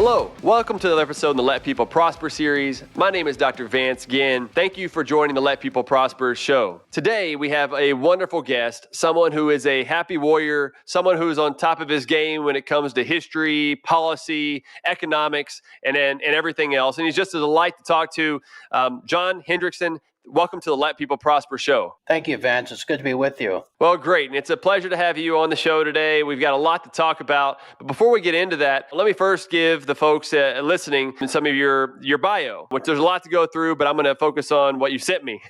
Hello, welcome to another episode in the Let People Prosper series. My name is Dr. Vance Ginn. Thank you for joining the Let People Prosper show. Today, we have a wonderful guest, someone who is a happy warrior, someone who is on top of his game when it comes to history, policy, economics, and everything else. And he's just a delight to talk to. John Hendrickson, welcome to the Let People Prosper show. Thank you, Vance. It's good to be with you. Well, great. And it's a pleasure to have you on the show today. We've got a lot to talk about. But before we get into that, let me first give the folks listening some of your bio, which there's a lot to go through, but I'm going to focus on what you sent me.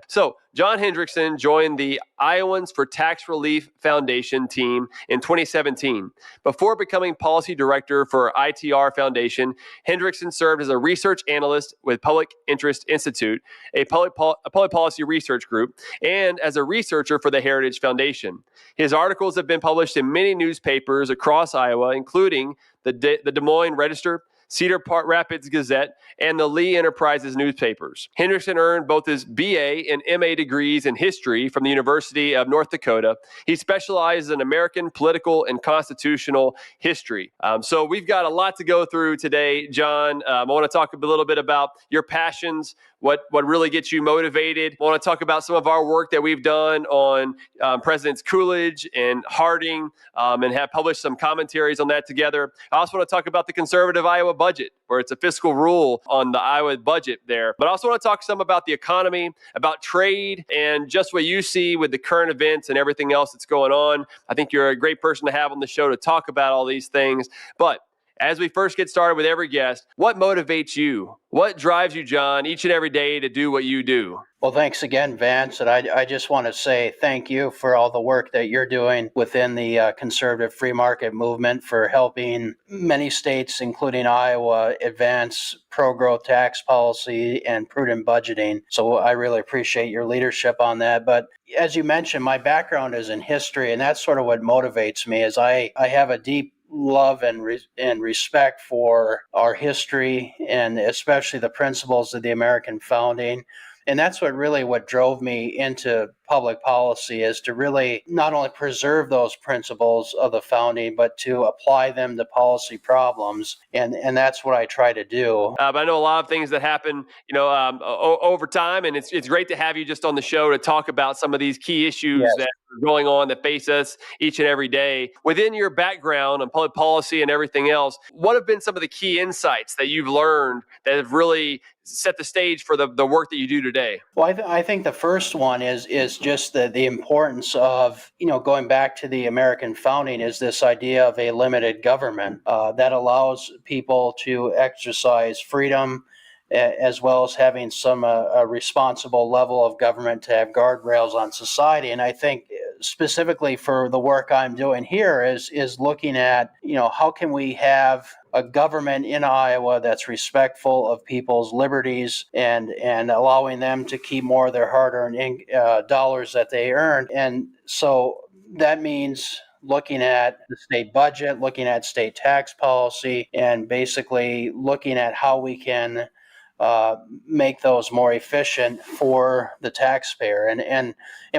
So, John Hendrickson joined the Iowans for Tax Relief Foundation team in 2017. Before becoming policy director for ITR Foundation, Hendrickson served as a research analyst with Public Interest Institute, a public policy research group, and as a researcher for the Heritage Foundation. His articles have been published in many newspapers across Iowa, including the Des Moines Register, Cedar Rapids Gazette, and the Lee Enterprises newspapers. Hendrickson earned both his BA and MA degrees in history from the University of North Dakota. He specializes in American political and constitutional history. So we've got a lot to go through today, John. I want to talk a little bit about your passions, what really gets you motivated. I want to talk about some of our work that we've done on Presidents Coolidge and Harding, and have published some commentaries on that together. I also want to talk about the conservative Iowa budget, where it's a fiscal rule on the Iowa budget there. But I also want to talk some about the economy, about trade, and just what you see with the current events and everything else that's going on. I think you're a great person to have on the show to talk about all these things. But as we first get started with every guest, what motivates you? What drives you, John, each and every day to do what you do? Well, thanks again, Vance. And I just want to say thank you for all the work that you're doing within the conservative free market movement for helping many states, including Iowa, advance pro-growth tax policy and prudent budgeting. So I really appreciate your leadership on that. But as you mentioned, my background is in history, and that's sort of what motivates me. Is I have a deep love and respect for our history, and especially the principles of the American founding. And that's what drove me into public policy, is to really not only preserve those principles of the founding, but to apply them to policy problems. And that's what I try to do. But I know a lot of things that happen, over time, and it's great to have you just on the show to talk about some of these key issues that are going on that face us each and every day. Within your background on public policy and everything else, what have been some of the key insights that you've learned that have really set the stage for the work that you do today? Well, I think the first one is just the importance of, going back to the American founding, is this idea of a limited government that allows people to exercise freedom, as well as having some a responsible level of government to have guardrails on society. And I think specifically for the work I'm doing here is looking at, how can we have a government in Iowa that's respectful of people's liberties and allowing them to keep more of their hard-earned dollars that they earn. And so that means looking at the state budget, looking at state tax policy, and basically looking at how we can make those more efficient for the taxpayer. And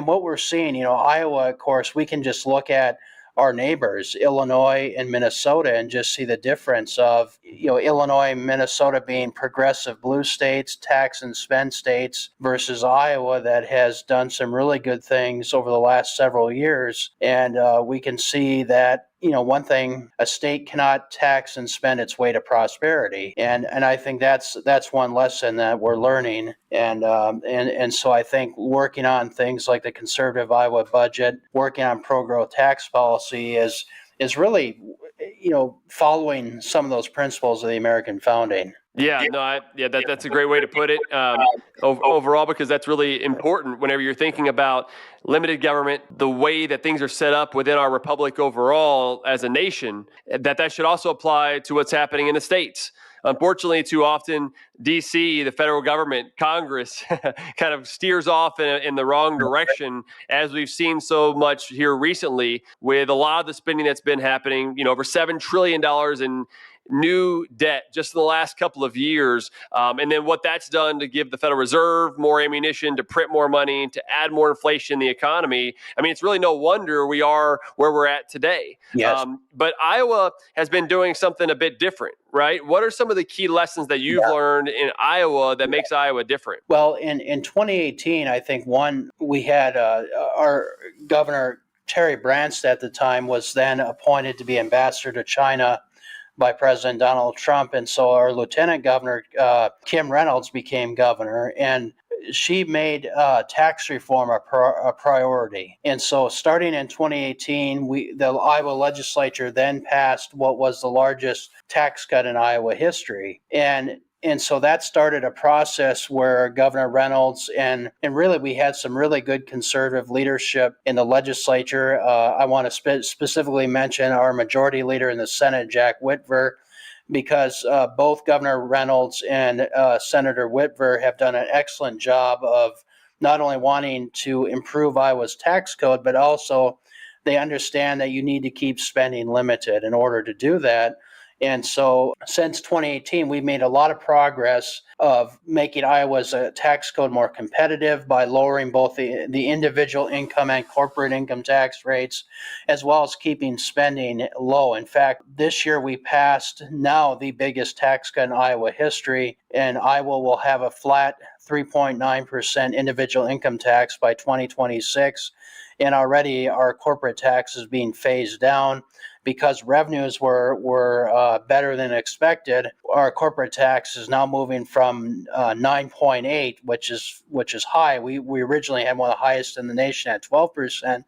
what we're seeing, Iowa, of course, we can just look at our neighbors, Illinois and Minnesota, and just see the difference of, Illinois and Minnesota being progressive blue states, tax and spend states, versus Iowa that has done some really good things over the last several years. And we can see that, one thing, a state cannot tax and spend its way to prosperity. And I think that's one lesson that we're learning. And so I think working on things like the conservative Iowa budget, working on pro-growth tax policy is really, following some of those principles of the American founding. That's a great way to put it overall, because that's really important whenever you're thinking about limited government, the way that things are set up within our republic overall as a nation, that should also apply to what's happening in the states. Unfortunately, too often, DC, the federal government, Congress, kind of steers off in the wrong direction, as we've seen so much here recently with a lot of the spending that's been happening. Over $7 trillion in new debt just in the last couple of years. And then what that's done to give the Federal Reserve more ammunition to print more money, to add more inflation in the economy. I mean, it's really no wonder we are where we're at today. Yes. But Iowa has been doing something a bit different, right? What are some of the key lessons that you've learned in Iowa that makes Iowa different? Well, in 2018, I think we had our governor, Terry Branstad at the time, was then appointed to be ambassador to China by President Donald Trump. And so our lieutenant governor, Kim Reynolds, became governor. And she made tax reform a priority. And so starting in 2018, the Iowa legislature then passed what was the largest tax cut in Iowa history. And so that started a process where Governor Reynolds and really we had some really good conservative leadership in the legislature. I want to specifically mention our majority leader in the Senate, Jack Whitver, because both Governor Reynolds and Senator Whitver have done an excellent job of not only wanting to improve Iowa's tax code, but also they understand that you need to keep spending limited in order to do that. And so since 2018, we've made a lot of progress of making Iowa's tax code more competitive by lowering both the individual income and corporate income tax rates, as well as keeping spending low. In fact, this year we passed now the biggest tax cut in Iowa history, and Iowa will have a flat 3.9% individual income tax by 2026. And already our corporate tax is being phased down. Because revenues were better than expected, our corporate tax is now moving from 9.8, which is high. We originally had one of the highest in the nation at 12%.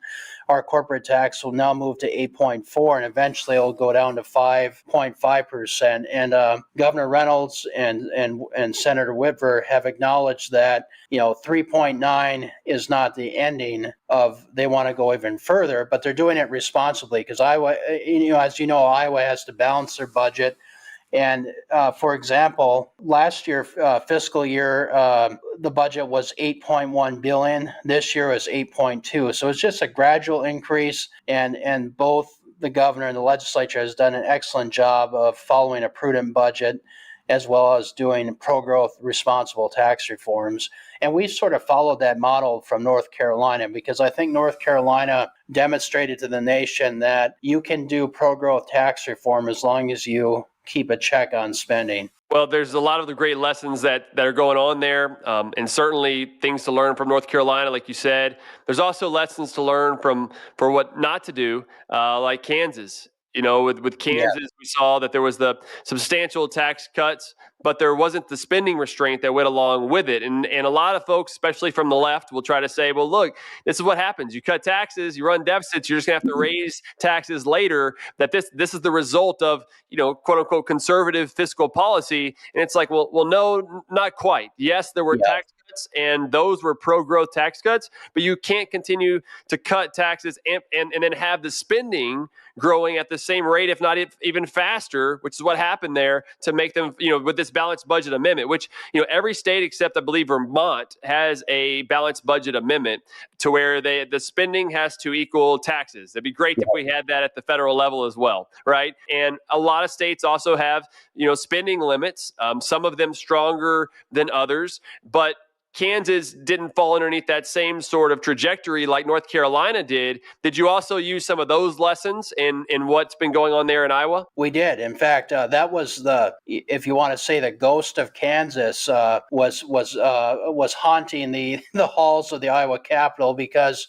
Our corporate tax will now move to 8.4, and eventually it'll go down to 5.5%. And Governor Reynolds and Senator Whitver have acknowledged that 3.9 is not the ending of. They want to go even further, but they're doing it responsibly because Iowa, as you know, Iowa has to balance their budget. And for example, last year, fiscal year, the budget was $8.1 billion. This year is 8.2. So it's just a gradual increase. And both the governor and the legislature has done an excellent job of following a prudent budget, as well as doing pro-growth, responsible tax reforms. And we sort of followed that model from North Carolina because I think North Carolina demonstrated to the nation that you can do pro-growth tax reform as long as you keep a check on spending. Well, there's a lot of the great lessons that are going on there, and certainly things to learn from North Carolina, like you said. There's also lessons to learn for what not to do, like Kansas. With Kansas, we saw that there was the substantial tax cuts, but there wasn't the spending restraint that went along with it. And a lot of folks, especially from the left, will try to say, well, look, this is what happens. You cut taxes, you run deficits, you're just going to have to raise taxes later, that this is the result of, quote unquote, conservative fiscal policy. And it's like, well, no, not quite. Yes, there were tax cuts, and those were pro-growth tax cuts, but you can't continue to cut taxes and then have the spending growing at the same rate, if not even faster, which is what happened there to make them, with this balanced budget amendment, which, every state except I believe Vermont has a balanced budget amendment to where the spending has to equal taxes. It'd be great if we had that at the federal level as well, right? And a lot of states also have, spending limits, some of them stronger than others, but Kansas didn't fall underneath that same sort of trajectory like North Carolina did. Did you also use some of those lessons in what's been going on there in Iowa? We did. In fact, that was if you want to say, the ghost of Kansas was haunting the halls of the Iowa Capitol because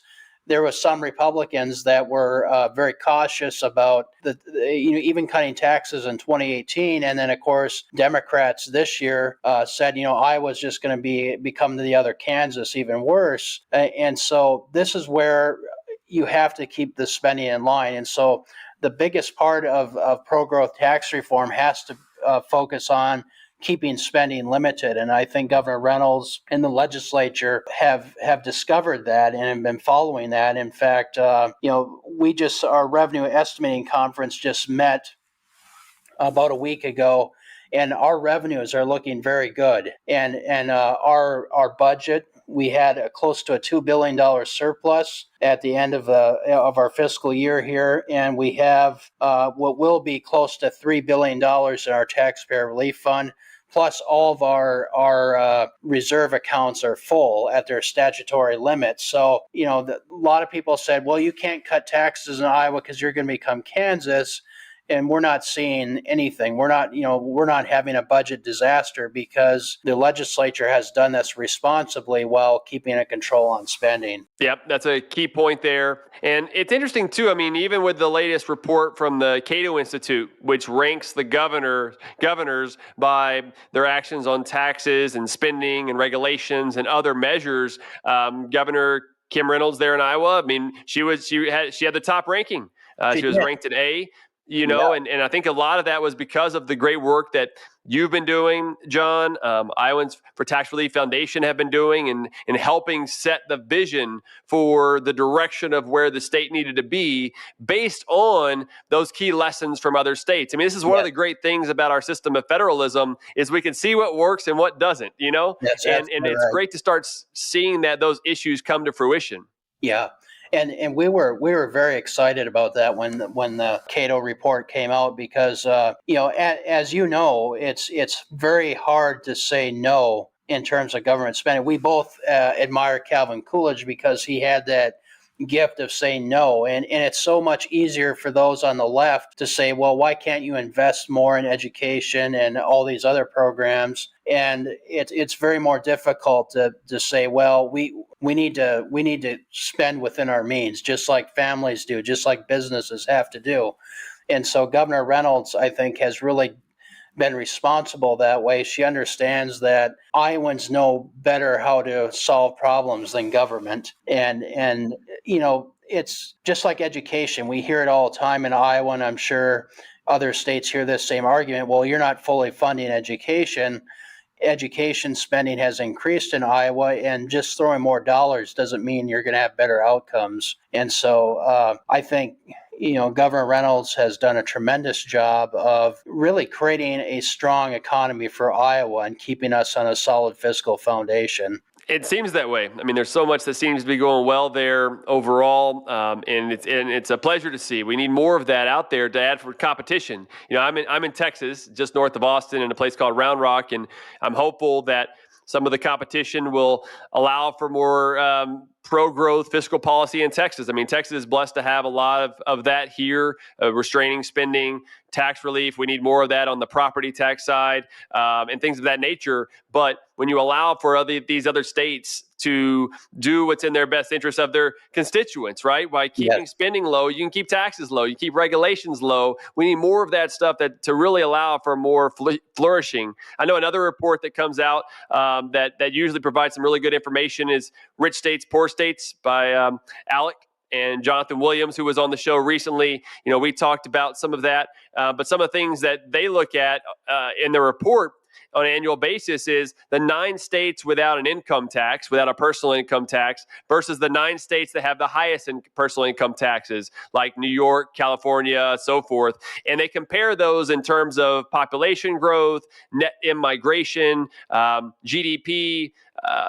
there were some Republicans that were very cautious about even cutting taxes in 2018, and then of course Democrats this year said Iowa's just going to become the other Kansas, even worse. And so this is where you have to keep the spending in line. And so the biggest part of pro-growth tax reform has to focus on keeping spending limited. And I think Governor Reynolds and the legislature have discovered that and have been following that. In fact, our revenue estimating conference just met about a week ago, and our revenues are looking very good. And our budget, we had close to a $2 billion surplus at the end of our fiscal year here, and we have what will be close to $3 billion in our taxpayer relief fund. Plus, all of our reserve accounts are full at their statutory limits. So, a lot of people said, well, you can't cut taxes in Iowa because you're going to become Kansas. And we're not seeing anything. We're not having a budget disaster because the legislature has done this responsibly while keeping a control on spending. Yep, that's a key point there. And it's interesting, too. I mean, even with the latest report from the Cato Institute, which ranks the governors by their actions on taxes and spending and regulations and other measures, Governor Kim Reynolds there in Iowa, I mean, she had the top ranking. She was ranked an A. And I think a lot of that was because of the great work that you've been doing, John, Iowans for Tax Relief Foundation have been doing and helping set the vision for the direction of where the state needed to be based on those key lessons from other states. I mean, this is one of the great things about our system of federalism is we can see what works and what doesn't, That's and it's great to start seeing that those issues come to fruition. Yeah. And we were very excited about that when the Cato report came out because as you know, it's very hard to say no in terms of government spending. We both admire Calvin Coolidge because he had that gift of saying no, and it's so much easier for those on the left to say, well, why can't you invest more in education and all these other programs? And it's very more difficult to say, well, we need to spend within our means, just like families do, just like businesses have to do. And so Governor Reynolds, I think, has really been responsible that way. She understands that Iowans know better how to solve problems than government. And it's just like education. We hear it all the time in Iowa, and I'm sure other states hear this same argument. Well, you're not fully funding education. Education spending has increased in Iowa, and just throwing more dollars doesn't mean you're going to have better outcomes. And so I think Governor Reynolds has done a tremendous job of really creating a strong economy for Iowa and keeping us on a solid fiscal foundation. It seems that way. I mean, there's so much that seems to be going well there overall, and it's a pleasure to see. We need more of that out there to add for competition. I'm in Texas, just north of Austin, in a place called Round Rock, and I'm hopeful that some of the competition will allow for more pro-growth fiscal policy in Texas. I mean, Texas is blessed to have a lot of that here, restraining spending, tax relief. We need more of that on the property tax side and things of that nature. But when you allow for these other states to do what's in their best interest of their constituents, right? By keeping spending low, you can keep taxes low, you keep regulations low. We need more of that stuff to really allow for more flourishing. I know another report that comes out that usually provides some really good information is Rich States, Poor States by Alec and Jonathan Williams, who was on the show recently. We talked about some of that, but some of the things that they look at in the report on an annual basis is the 9 states without an income tax, without a personal income tax, versus the 9 states that have the highest personal income taxes, like New York, California, so forth. And they compare those in terms of population growth, net immigration, GDP,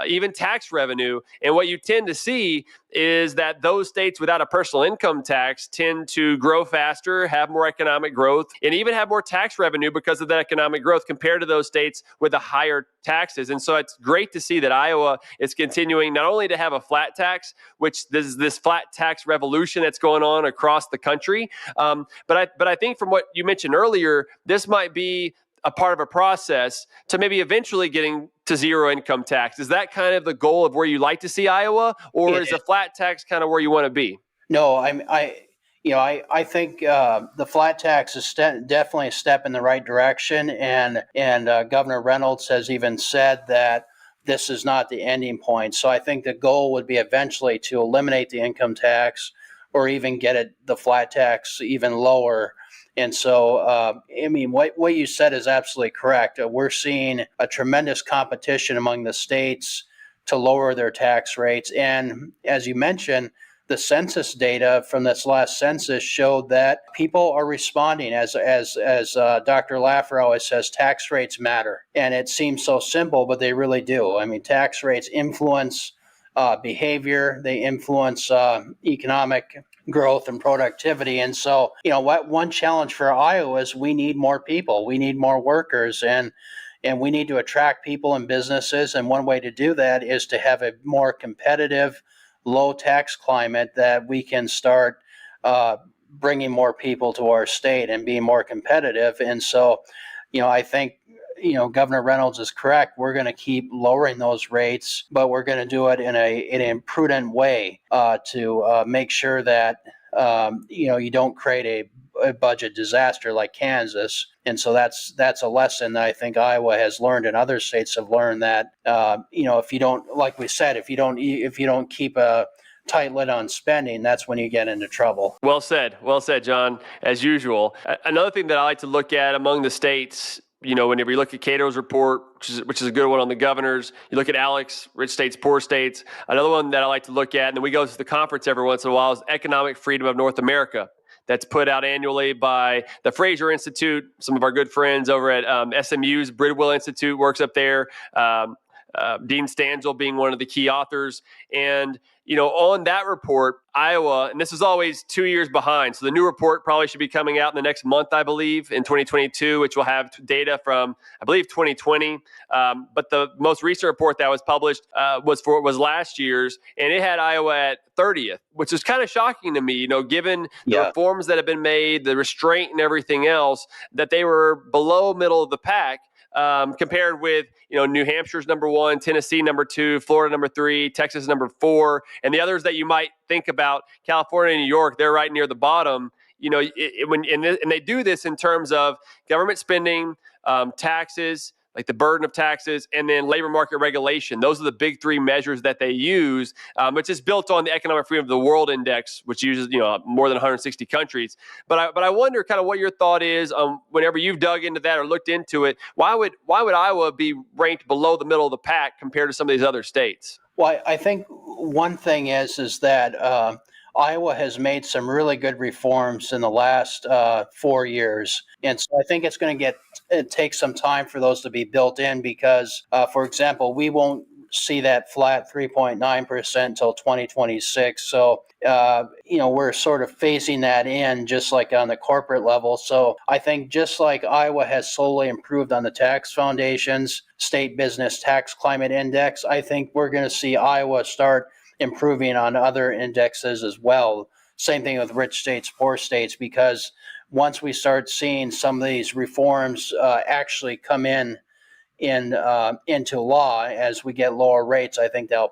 even tax revenue. And what you tend to see is that those states without a personal income tax tend to grow faster, have more economic growth, and even have more tax revenue because of that economic growth compared to those states with the higher taxes. And so it's great to see that Iowa is continuing not only to have a flat tax, which this flat tax revolution that's going on across the country, but I think from what you mentioned earlier, this might be a part of a process to maybe eventually getting to zero income tax. Is that kind of the goal of where you like to see Iowa, or is a flat tax kind of where you want to be? No, I think the flat tax is definitely a step in the right direction, and Governor Reynolds has even said that this is not the ending point. So I think the goal would be eventually to eliminate the income tax, or even get the flat tax even lower. And so, what you said is absolutely correct. We're seeing a tremendous competition among the states to lower their tax rates. And as you mentioned, the census data from this last census showed that people are responding, as Dr. Laffer always says, tax rates matter. And it seems so simple, but they really do. I mean, tax rates influence behavior, they influence economic growth and productivity. And so, what one challenge for Iowa is we need more people, we need more workers, and we need to attract people and businesses. And one way to do that is to have a more competitive, low tax climate that we can start bringing more people to our state and being more competitive. And so, I think Governor Reynolds is correct. We're going to keep lowering those rates, but we're going to do it in a prudent way to make sure that you don't create a budget disaster like Kansas. And so that's a lesson that I think Iowa has learned, and other states have learned, that if you don't, like we said, if you don't keep a tight lid on spending, that's when you get into trouble. Well said, John, as usual. Another thing that I like to look at among the states, whenever you look at Cato's report, which is a good one on the governors, you look at Alex, rich states, poor states. Another one that I like to look at, and then we go to the conference every once in a while, is Economic Freedom of North America. That's put out annually by the Fraser Institute. Some of our good friends over at SMU's Bridwell Institute works up there. Dean Stanzel being one of the key authors. And, on that report, Iowa, and this is always 2 years behind. So the new report probably should be coming out in the next month, I believe, in 2022, which will have data from, I believe, 2020. But the most recent report that was published was last year's, and it had Iowa at 30th, which is kind of shocking to me, given the reforms that have been made, the restraint and everything else, that they were below middle of the pack. Compared with, New Hampshire's number 1, Tennessee number 2, Florida number 3, Texas number 4, and the others that you might think about, California and New York, they're right near the bottom. And they do this in terms of government spending, taxes, like the burden of taxes, and then labor market regulation. Those are the big 3 measures that they use. It's just built on the Economic Freedom of the World Index, which uses more than 160 countries. But I wonder kind of what your thought is whenever you've dug into that or looked into it. Why would Iowa be ranked below the middle of the pack compared to some of these other states? Well, I think one thing is that Iowa has made some really good reforms in the last 4 years. And so I think it's going to take some time for those to be built in because, for example, we won't see that flat 3.9% until 2026. So, we're sort of phasing that in just like on the corporate level. So I think just like Iowa has slowly improved on the tax foundations, state business tax climate index, I think we're going to see Iowa start improving on other indexes as well. Same thing with rich states, poor states, because once we start seeing some of these reforms actually come into law as we get lower rates, I think that'll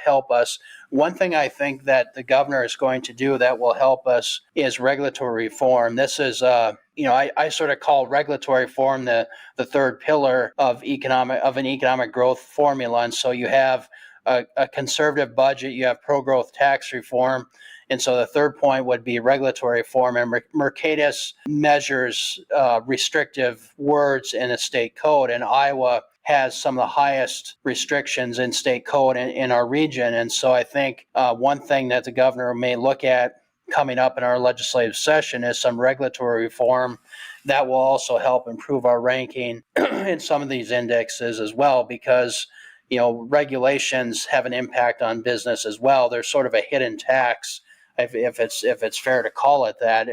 help us. One thing I think that the governor is going to do that will help us is regulatory reform. This is, I sort of call regulatory reform the third pillar of an economic growth formula. And so you have a conservative budget, you have pro-growth tax reform. And so the third point would be regulatory reform. And Mercatus measures restrictive words in a state code, and Iowa has some of the highest restrictions in state code in our region. And so I think one thing that the governor may look at coming up in our legislative session is some regulatory reform that will also help improve our ranking in some of these indexes as well, because regulations have an impact on business as well. They're sort of a hidden tax, if it's fair to call it that.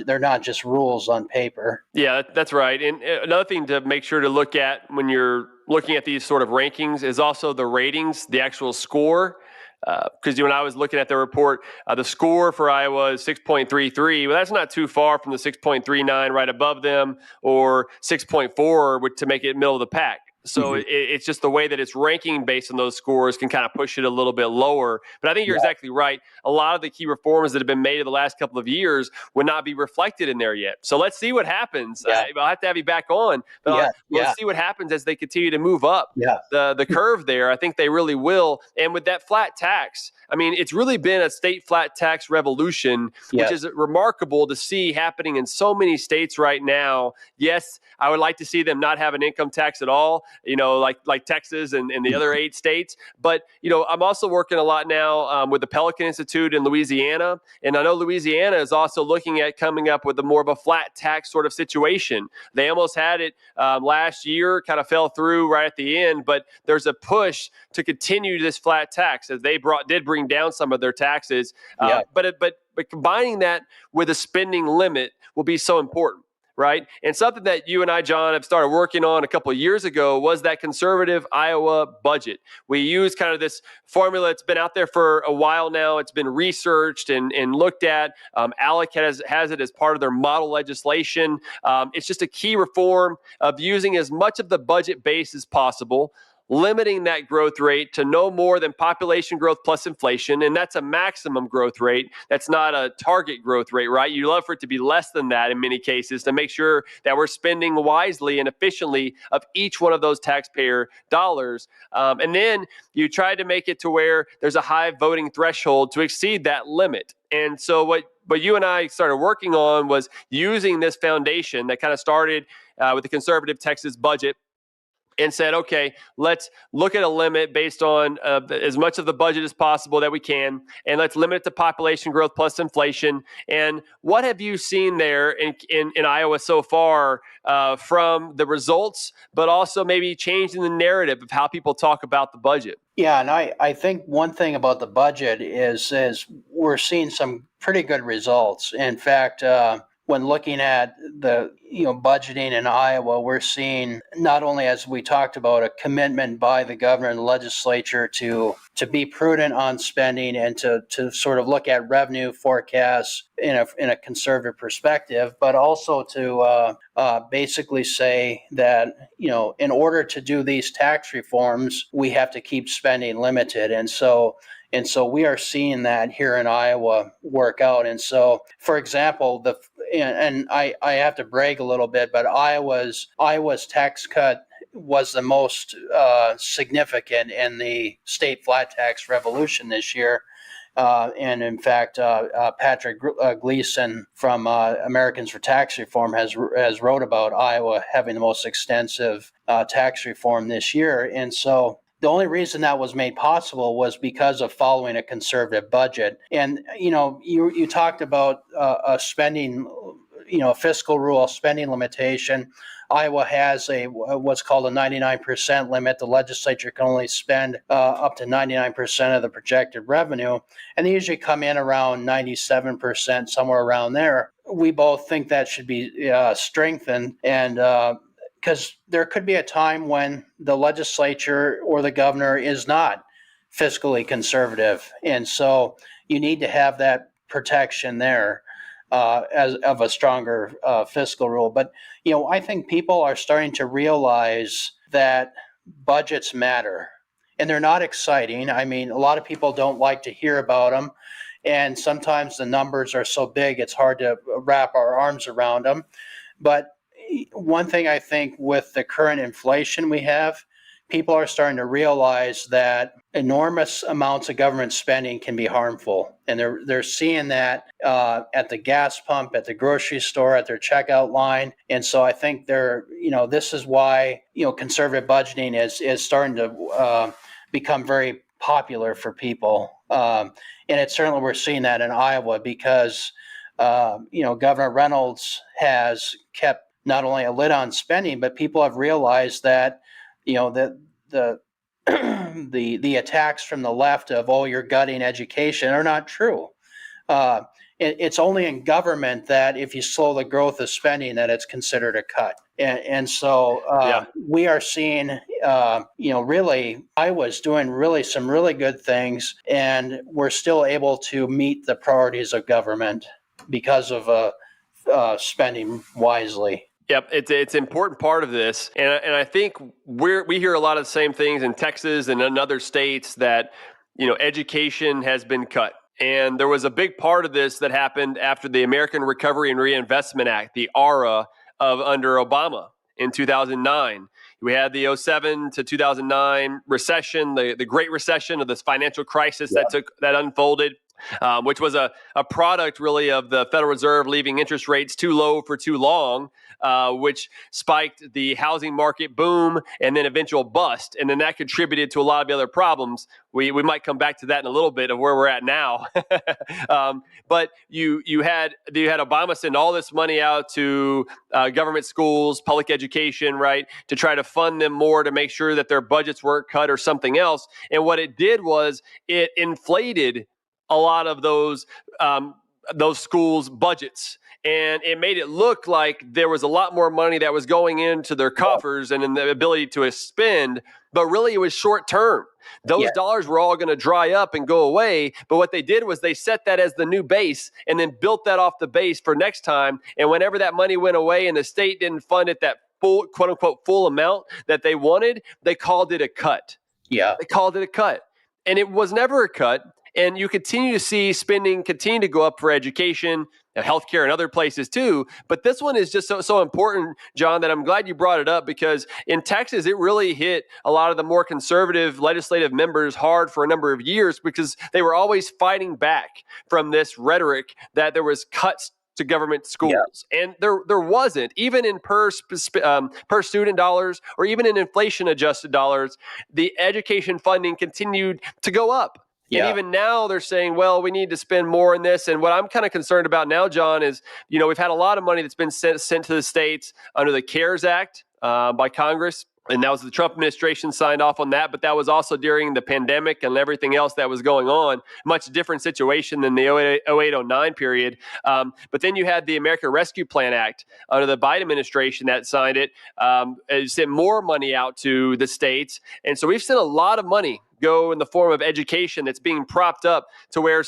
They're not just rules on paper. Yeah, that's right. And another thing to make sure to look at when you're looking at these sort of rankings is also the ratings, the actual score. Because when I was looking at the report, the score for Iowa is 6.33. Well, that's not too far from the 6.39 right above them, or 6.4 to make it middle of the pack. So it's just the way that it's ranking based on those scores can kind of push it a little bit lower. But I think you're exactly right. A lot of the key reforms that have been made in the last couple of years would not be reflected in there yet. So let's see what happens. I'll have to have you back on. But let's see what happens as they continue to move up the curve there. I think they really will. And with that flat tax, I mean, it's really been a state flat tax revolution, which is remarkable to see happening in so many states right now. Yes, I would like to see them not have an income tax at all. like Texas and the other 8 states. But, I'm also working a lot now with the Pelican Institute in Louisiana. And I know Louisiana is also looking at coming up with a more of a flat tax sort of situation. They almost had it last year, kind of fell through right at the end, but there's a push to continue this flat tax as they did bring down some of their taxes. Yeah. But combining that with a spending limit will be so important. Right. And something that you and I, John, have started working on a couple of years ago was that conservative Iowa budget. We use kind of this formula. It's been out there for a while now. It's been researched and looked at. ALEC has it as part of their model legislation. It's just a key reform of using as much of the budget base as possible, limiting that growth rate to no more than population growth plus inflation. And that's a maximum growth rate. That's not a target growth rate, right? You love for it to be less than that in many cases to make sure that we're spending wisely and efficiently of each one of those taxpayer dollars. And then you try to make it to where there's a high voting threshold to exceed that limit. And so what you and I started working on was using this foundation that kind of started with the conservative Texas budget, and said, okay, let's look at a limit based on as much of the budget as possible that we can, and let's limit it to population growth plus inflation. And what have you seen there in Iowa so far from the results, but also maybe changing the narrative of how people talk about the budget? Yeah, and I think one thing about the budget is we're seeing some pretty good results. In fact, when looking at the budgeting in Iowa, we're seeing not only, as we talked about, a commitment by the governor and the legislature to be prudent on spending and to sort of look at revenue forecasts in a conservative perspective, but also to basically say that in order to do these tax reforms, we have to keep spending limited, and so we are seeing that here in Iowa work out. And so, for example, and I have to brag a little bit, but Iowa's tax cut was the most significant in the state flat tax revolution this year. And in fact, Patrick Gleason from Americans for Tax Reform has wrote about Iowa having the most extensive tax reform this year. And so the only reason that was made possible was because of following a conservative budget. And, you talked about a spending, fiscal rule, spending limitation. Iowa has what's called a 99% limit. The legislature can only spend up to 99% of the projected revenue, and they usually come in around 97%, somewhere around there. We both think that should be strengthened, and because there could be a time when the legislature or the governor is not fiscally conservative, and so you need to have that protection there as of a stronger fiscal rule. But I think people are starting to realize that budgets matter, and they're not exciting. I mean, a lot of people don't like to hear about them, and sometimes the numbers are so big it's hard to wrap our arms around them. But one thing I think with the current inflation we have, people are starting to realize that enormous amounts of government spending can be harmful. And they're seeing that at the gas pump, at the grocery store, at their checkout line. And so I think this is why, conservative budgeting is starting to become very popular for people. And it's certainly, we're seeing that in Iowa because, Governor Reynolds has kept not only a lid on spending, but people have realized that, that the attacks from the left of, oh, you're gutting education are not true. It's only in government that if you slow the growth of spending, that it's considered a cut. And so we are seeing, really, Iowa's doing really some really good things, and we're still able to meet the priorities of government because of spending wisely. Yep, it's an important part of this, and I think we hear a lot of the same things in Texas and in other states that education has been cut, and there was a big part of this that happened after the American Recovery and Reinvestment Act, the ARA, under Obama in 2009. We had the 2007 to 2009 recession, the Great Recession of this financial crisis that unfolded. which was a product really of the Federal Reserve leaving interest rates too low for too long, which spiked the housing market boom and then eventual bust. And then that contributed to a lot of the other problems. We might come back to that in a little bit of where we're at now. But you had Obama send all this money out to government schools, public education, right, to try to fund them more to make sure that their budgets weren't cut or something else. And what it did was it inflated a lot of those schools' budgets, and it made it look like there was a lot more money that was going into their coffers and in the ability to spend, but really it was short term. Those dollars were all going to dry up and go away. But what they did was they set that as the new base and then built that off the base for next time. And whenever that money went away and the state didn't fund it that full, quote unquote, full amount that they wanted, they called it a cut. Yeah. They called it a cut. And it was never a cut. And you continue to see spending continue to go up for education, healthcare, and other places too. But this one is just so important, John, that I'm glad you brought it up, because in Texas, it really hit a lot of the more conservative legislative members hard for a number of years, because they were always fighting back from this rhetoric that there was cuts to government schools. Yeah. And there wasn't, even in per student dollars or even in inflation adjusted dollars, the education funding continued to go up. Yeah. And even now they're saying, well, we need to spend more in this. And what I'm kind of concerned about now, John, is, we've had a lot of money that's been sent to the states under the CARES Act by Congress. And that was the Trump administration signed off on that. But that was also during the pandemic and everything else that was going on. Much different situation than the 08-09 period. But then you had the American Rescue Plan Act under the Biden administration that signed it. It sent more money out to the states. And so we've sent a lot of money go in the form of education that's being propped up to where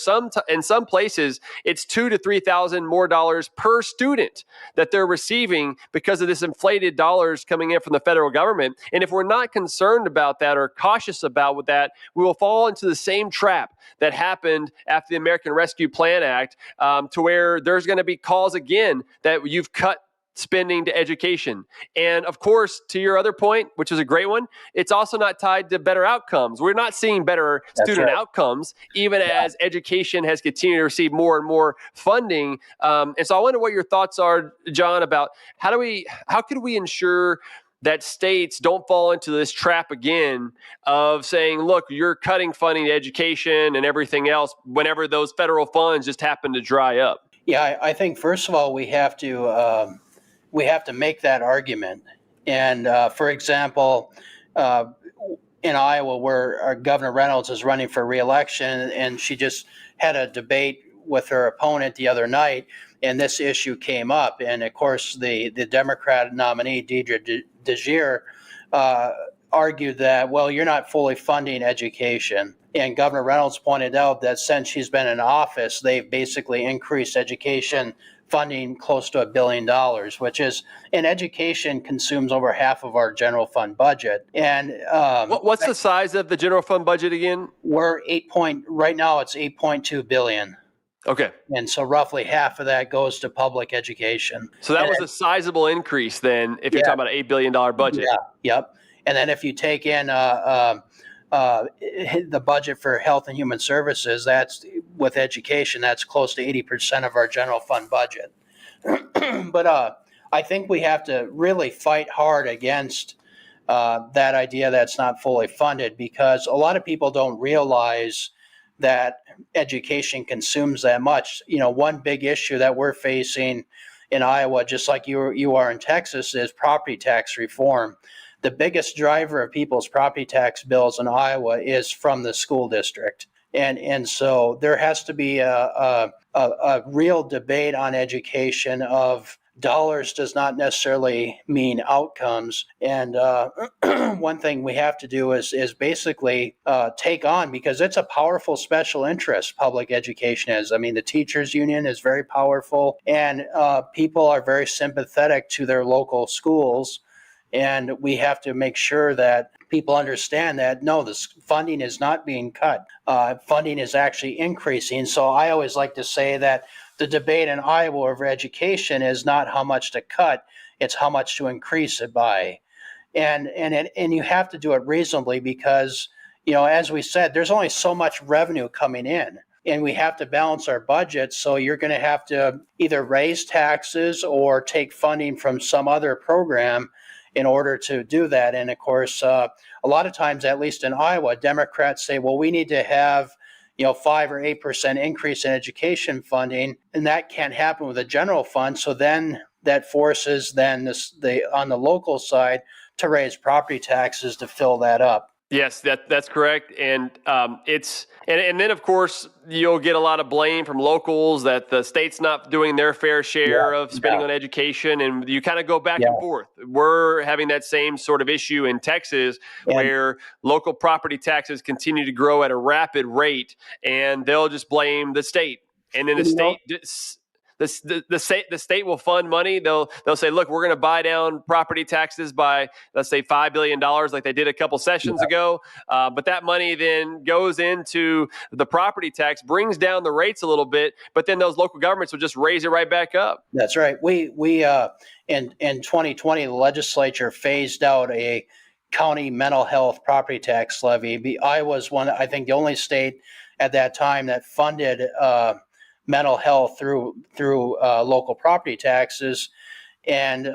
in some places it's $2,000 to $3,000 more dollars per student that they're receiving because of this inflated dollars coming in from the federal government. And if we're not concerned about that or cautious about that, we will fall into the same trap that happened after the American Rescue Plan Act, to where there's going to be calls again that you've cut spending to education. And of course, to your other point, which is a great one, it's also not tied to better outcomes. We're not seeing better student outcomes, even as education has continued to receive more and more funding. And so I wonder what your thoughts are, John, about how could we ensure that states don't fall into this trap again of saying, look, you're cutting funding to education and everything else whenever those federal funds just happen to dry up. Yeah, I think first of all, we have to make that argument. And for example, in Iowa, where Governor Reynolds is running for re-election, and she just had a debate with her opponent the other night, and this issue came up. And of course, the Democrat nominee, Deidre DeGier, argued that, well, you're not fully funding education. And Governor Reynolds pointed out that since she's been in office, they've basically increased education funding close to $1 billion, which is, and education consumes over half of our general fund budget. And what's the size of the general fund budget again? We're right now it's $8.2 billion. Okay. And so roughly half of that goes to public education. So that was a sizable increase then, if you're talking about an $8 billion budget. Yeah. Yep. And then if you take in the budget for health and human services, that's with education, that's close to 80% of our general fund budget. But I think we have to really fight hard against that idea that's not fully funded, because a lot of people don't realize that education consumes that much. One big issue that we're facing in Iowa, just like you are in Texas, is property tax reform. The biggest driver of people's property tax bills in Iowa is from the school district. And so there has to be a real debate on education of dollars does not necessarily mean outcomes. And one thing we have to do is basically take on, because it's a powerful special interest, public education is. I mean, the teachers union is very powerful, and people are very sympathetic to their local schools. And we have to make sure that people understand that, no, this funding is not being cut. Funding is actually increasing. So I always like to say that the debate in Iowa over education is not how much to cut, it's how much to increase it by. And you have to do it reasonably, because, as we said, there's only so much revenue coming in. and we have to balance our budget. So you're going to have to either raise taxes or take funding from some other program in order to do that. And of course, a lot of times, at least in Iowa, Democrats say, well, we need to have 5 or 8% increase in education funding, and that can't happen with a general fund. So then that forces on the local side to raise property taxes to fill that up. Yes, that's correct, and and then of course you'll get a lot of blame from locals that the state's not doing their fair share of spending on education, and you kind of go back and forth. We're having that same sort of issue in Texas, where local property taxes continue to grow at a rapid rate, and they'll just blame the state, and then the state. The state will fund money. They'll say, look, we're going to buy down property taxes by, let's say, $5 billion like they did a couple sessions ago. But that money then goes into the property tax, brings down the rates a little bit, but then those local governments will just raise it right back up. That's right. We in 2020, the legislature phased out a county mental health property tax levy. Iowa was I think the only state at that time that funded mental health through local property taxes, and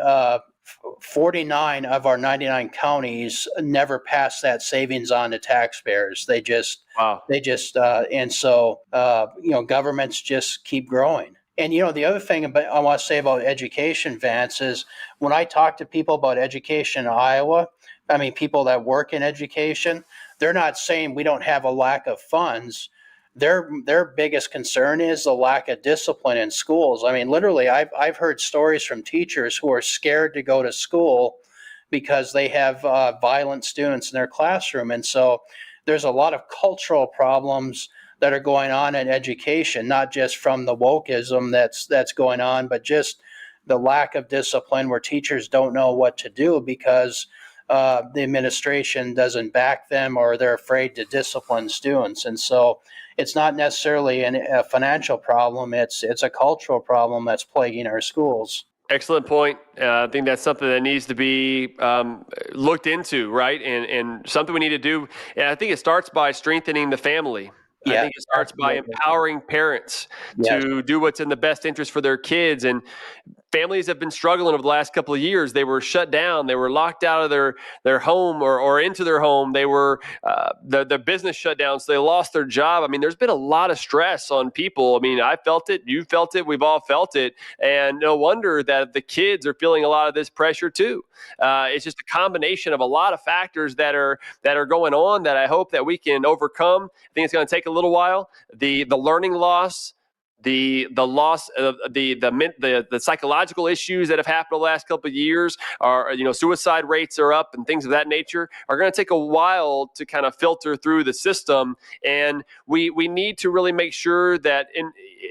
49 of our 99 counties never passed that savings on to taxpayers. And so governments just keep growing. And the other thing I want to say about education, Vance, is when I talk to people about education in Iowa, I mean people that work in education, they're not saying we don't have a lack of funds. Their biggest concern is the lack of discipline in schools. I mean, literally, I've heard stories from teachers who are scared to go to school because they have violent students in their classroom. And so there's a lot of cultural problems that are going on in education, not just from the wokeism that's going on, but just the lack of discipline where teachers don't know what to do because the administration doesn't back them or they're afraid to discipline students. And so it's not necessarily a financial problem. It's a cultural problem that's plaguing our schools. Excellent point. I think that's something that needs to be looked into, right? And something we need to do. And I think it starts by strengthening the family. I think it starts by empowering parents to do what's in the best interest for their kids. And families have been struggling over the last couple of years. They were shut down. They were locked out of their home or into their home. They were the business shut down, so they lost their job. I mean, there's been a lot of stress on people. I mean, I felt it. You felt it. We've all felt it. And no wonder that the kids are feeling a lot of this pressure too. It's just a combination of a lot of factors that are going on that I hope that we can overcome. I think it's going to take a little while. The learning loss, the loss of the psychological issues that have happened the last couple of years are, suicide rates are up and things of that nature are going to take a while to kind of filter through the system. And we need to really make sure that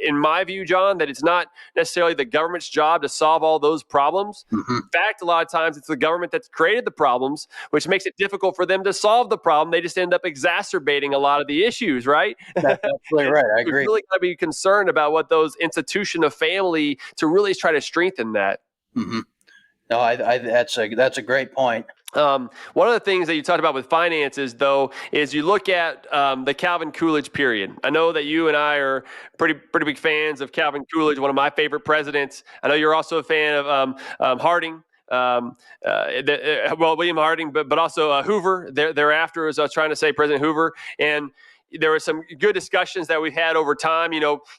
in my view, John, that it's not necessarily the government's job to solve all those problems. Mm-hmm. In fact, a lot of times it's the government that's created the problems, which makes it difficult for them to solve the problem. They just end up exacerbating a lot of the issues, right? That's absolutely right. I agree. We're really got to be concerned about what those institution of family to really try to strengthen that. Mm-hmm. No, that's a great point. One of the things that you talked about with finances, though, is you look at the Calvin Coolidge period. I know that you and I are pretty big fans of Calvin Coolidge, one of my favorite presidents. I know you're also a fan of Harding. William Harding, but also Hoover. Thereafter, as I was trying to say, President Hoover. And there were some good discussions that we had over time.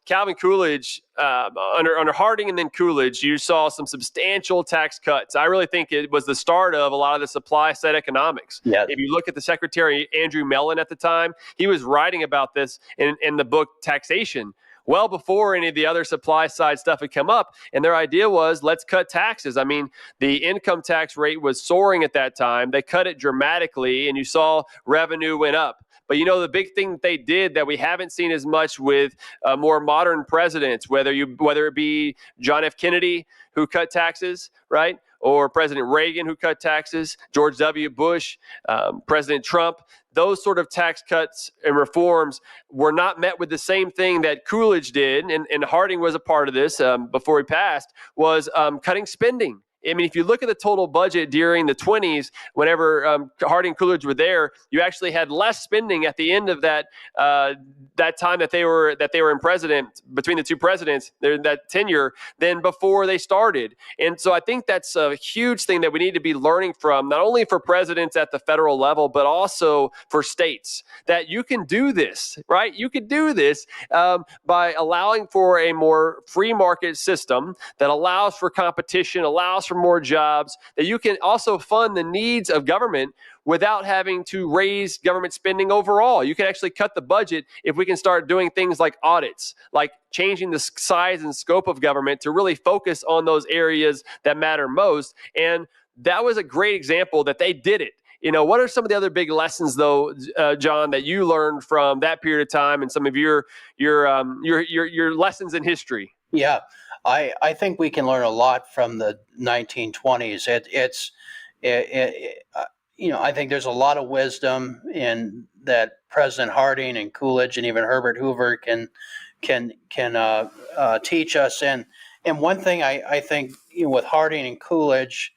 Calvin Coolidge, under Harding and then Coolidge, you saw some substantial tax cuts. I really think it was the start of a lot of the supply side economics. Yes. If you look at the Secretary, Andrew Mellon at the time, he was writing about this in the book Taxation, well before any of the other supply side stuff had come up. And their idea was, let's cut taxes. I mean, the income tax rate was soaring at that time. They cut it dramatically, and you saw revenue went up. But the big thing that they did that we haven't seen as much with more modern presidents, whether it be John F. Kennedy, who cut taxes, right? Or President Reagan, who cut taxes, George W. Bush, President Trump, those sort of tax cuts and reforms were not met with the same thing that Coolidge did, and Harding was a part of this before he passed, was cutting spending I mean, if you look at the total budget during the 20s, whenever Harding Coolidge were there, you actually had less spending at the end of that time that they were in president, between the two presidents, that tenure, than before they started. And so I think that's a huge thing that we need to be learning from, not only for presidents at the federal level, but also for states, that you can do this, right? You could do this by allowing for a more free market system that allows for competition, allows for more jobs, that you can also fund the needs of government without having to raise government spending overall. You can actually cut the budget if we can start doing things like audits, like changing the size and scope of government to really focus on those areas that matter most. And that was a great example that they did it. What are some of the other big lessons, though, John, that you learned from that period of time and some of your lessons in history? Yeah, I think we can learn a lot from the 1920s. I think there's a lot of wisdom in that President Harding and Coolidge and even Herbert Hoover can teach us. And one thing I think, with Harding and Coolidge,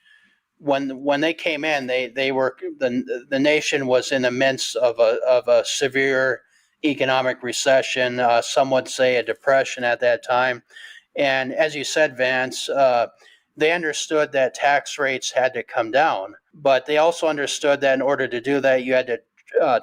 when they came in, they were the nation was in the midst of a severe economic recession. Some would say a depression at that time. And as you said, Vance, they understood that tax rates had to come down, but they also understood that in order to do that, you had to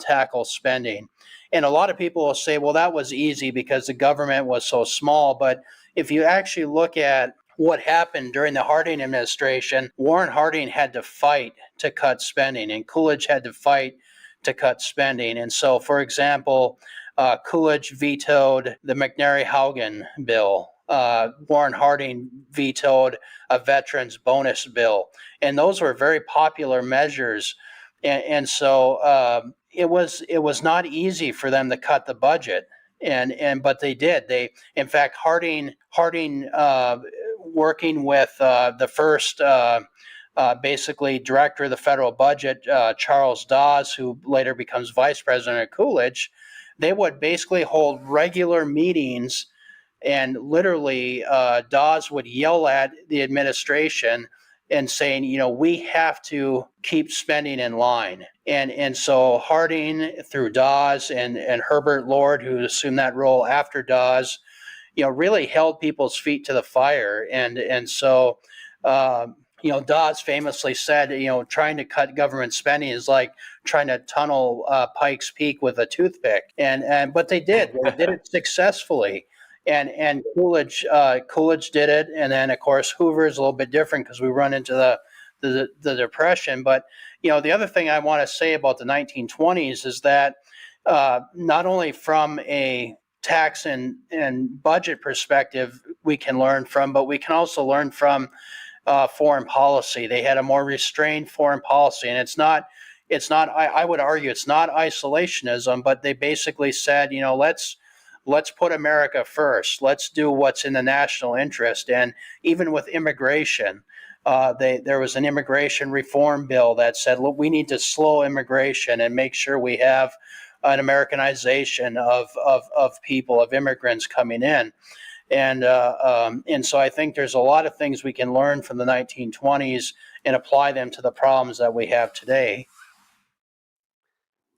tackle spending. And a lot of people will say, well, that was easy because the government was so small. But if you actually look at what happened during the Harding administration, Warren Harding had to fight to cut spending, and Coolidge had to fight to cut spending. And so, for example, Coolidge vetoed the McNary-Haugen bill. Warren Harding vetoed a veterans bonus bill. And those were very popular measures. And so it was not easy for them to cut the budget. But they did. In fact, Harding working with the first basically director of the federal budget, Charles Dawes, who later becomes vice president of Coolidge, they would basically hold regular meetings, and literally Dawes would yell at the administration and saying, we have to keep spending in line. And so Harding, through Dawes and Herbert Lord, who assumed that role after Dawes, really held people's feet to the fire. And so Dawes famously said, trying to cut government spending is like trying to tunnel Pikes Peak with a toothpick. But they did. They did it successfully. And Coolidge did it. And then, of course, Hoover is a little bit different because we run into the Depression. But, the other thing I want to say about the 1920s is that not only from a tax and budget perspective we can learn from, but we can also learn from foreign policy. They had a more restrained foreign policy, and it's not. I would argue it's not isolationism, but they basically said, let's put America first. Let's do what's in the national interest. And even with immigration, there was an immigration reform bill that said, look, we need to slow immigration and make sure we have an Americanization of people, of immigrants coming in. And so I think there's a lot of things we can learn from the 1920s and apply them to the problems that we have today.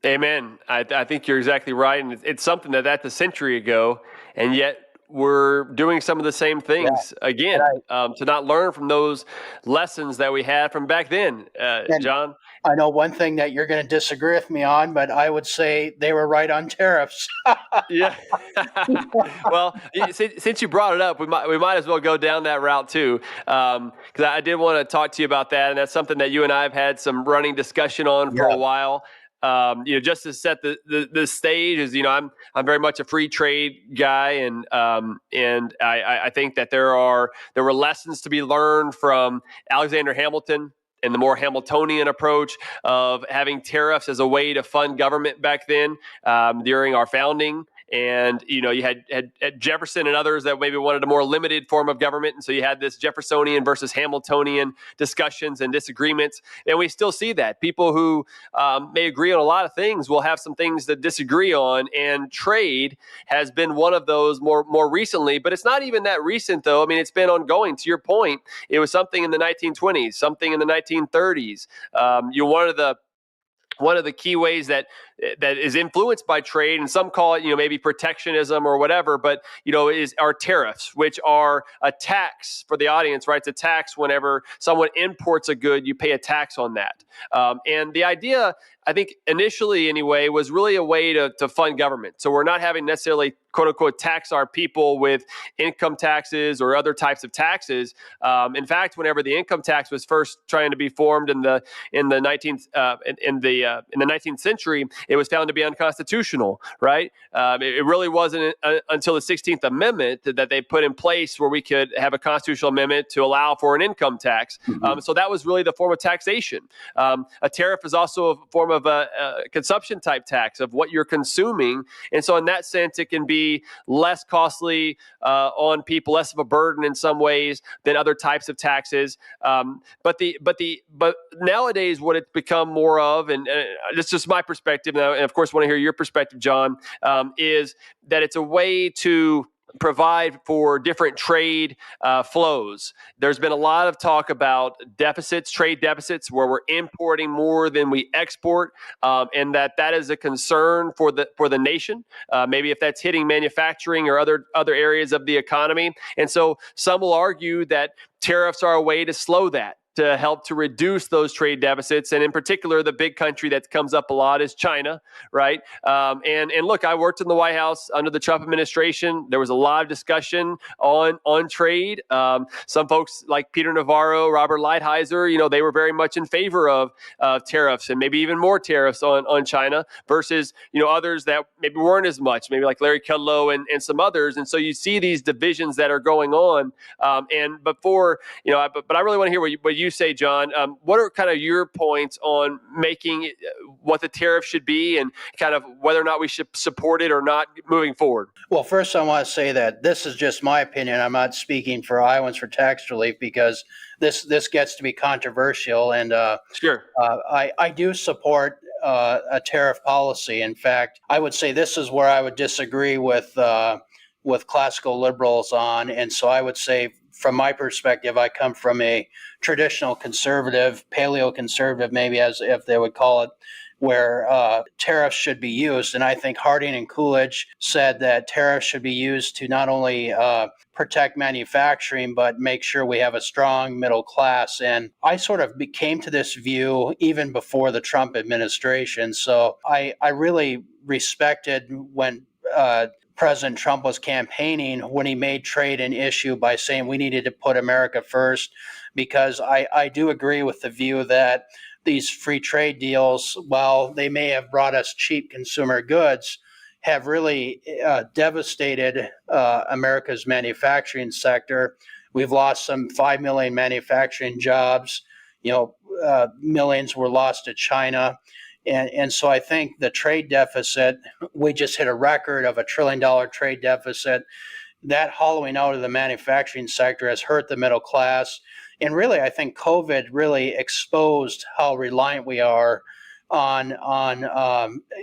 Amen. I think you're exactly right. And it's something that's a century ago, and yet we're doing some of the same things again, to not learn from those lessons that we had from back then, John. I know one thing that you're going to disagree with me on, but I would say they were right on tariffs. Yeah. Well, since you brought it up, we might as well go down that route too, because I did want to talk to you about that, and that's something that you and I have had some running discussion on for a while. Just to set the stage is, I'm very much a free trade guy, and I think that there were lessons to be learned from Alexander Hamilton and the more Hamiltonian approach of having tariffs as a way to fund government back then, during our founding. And you had Jefferson and others that maybe wanted a more limited form of government, and so you had this Jeffersonian versus Hamiltonian discussions and disagreements. And we still see that people who may agree on a lot of things will have some things to disagree on, and trade has been one of those more recently. But it's not even that recent, though. I mean, it's been ongoing. To your point, it was something in the 1920s, something in the 1930s. One of the key ways that is influenced by trade, and some call it, maybe protectionism or whatever, but are tariffs, which are a tax for the audience, right? It's a tax whenever someone imports a good, you pay a tax on that. And the idea, I think initially anyway, was really a way to fund government. So we're not having necessarily quote unquote tax our people with income taxes or other types of taxes. In fact, whenever the income tax was first trying to be formed in the 19th century, it was found to be unconstitutional, right? It really wasn't until the 16th Amendment that they put in place where we could have a constitutional amendment to allow for an income tax. Mm-hmm. So that was really the form of taxation. A tariff is also a form of a consumption type tax of what you're consuming. And so in that sense, it can be less costly on people, less of a burden in some ways than other types of taxes. But nowadays, what it's become more of, and it's just my perspective now, and of course, want to hear your perspective, John, is that it's a way to provide for different trade flows. There's been a lot of talk about deficits, trade deficits, where we're importing more than we export, and that is a concern for the nation. Maybe if that's hitting manufacturing or other areas of the economy. And so some will argue that tariffs are a way to slow that, to help to reduce those trade deficits. And in particular, the big country that comes up a lot is China, right? And look, I worked in the White House under the Trump administration. There was a lot of discussion on trade. Some folks like Peter Navarro, Robert Lighthizer, they were very much in favor of tariffs and maybe even more tariffs on China versus, others that maybe weren't as much, maybe like Larry Kudlow and some others. And so you see these divisions that are going on. But I really want to hear what you say, John. What are kind of your points on making what the tariff should be and kind of whether or not we should support it or not moving forward? Well, first I want to say that this is just my opinion. I'm not speaking for Iowans for Tax Relief because this gets to be controversial. And sure, I do support a tariff policy. In fact, I would say this is where I would disagree with classical liberals on. And so I would say, from my perspective, I come from a traditional conservative, paleo-conservative, maybe as if they would call it, where tariffs should be used. And I think Harding and Coolidge said that tariffs should be used to not only protect manufacturing, but make sure we have a strong middle class. And I sort of came to this view even before the Trump administration. So I really respected when President Trump was campaigning when he made trade an issue by saying we needed to put America first, because I do agree with the view that these free trade deals, while they may have brought us cheap consumer goods, have really devastated America's manufacturing sector. We've lost some 5 million manufacturing jobs. Millions were lost to China. And so I think the trade deficit, we just hit a record of $1 trillion trade deficit. That hollowing out of the manufacturing sector has hurt the middle class. And really, I think COVID really exposed how reliant we are on